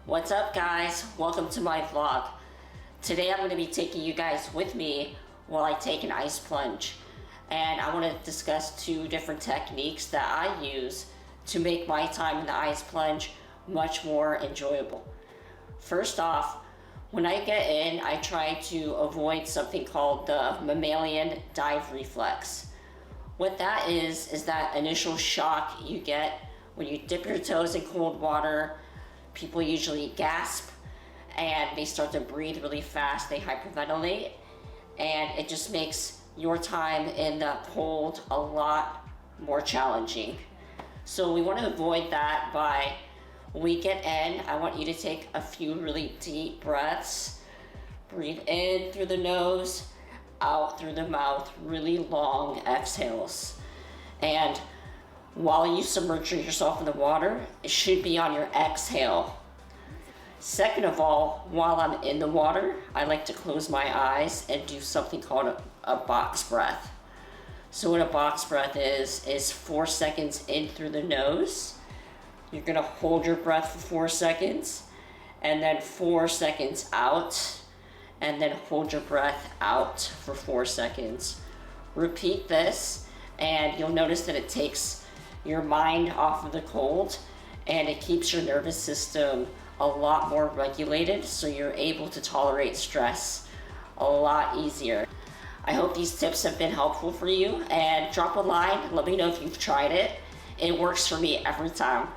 What's up guys? Welcome to my vlog. Today I'm going to be taking you guys with me while I take an ice plunge. And I want to discuss two different techniques that I use to make my time in the ice plunge much more enjoyable. First off, when I get in, I try to avoid something called the mammalian dive reflex. What that is that initial shock you get when you dip your toes in cold water. People usually gasp and they start to breathe really fast, they hyperventilate, and it just makes your time in the cold a lot more challenging. So we want to avoid that by, when we get in, I want you to take a few really deep breaths. Breathe in through the nose, out through the mouth, really long exhales. And while you submerge yourself in the water, it should be on your exhale. Second of all, while I'm in the water, I like to close my eyes and do something called a box breath. So what a box breath is 4 seconds in through the nose. You're gonna hold your breath for 4 seconds, and then 4 seconds out, and then hold your breath out for 4 seconds. Repeat this, and you'll notice that it takes your mind off of the cold, and it keeps your nervous system a lot more regulated, so you're able to tolerate stress a lot easier. I hope these tips have been helpful for you, and drop a line, let me know if you've tried it. It works for me every time.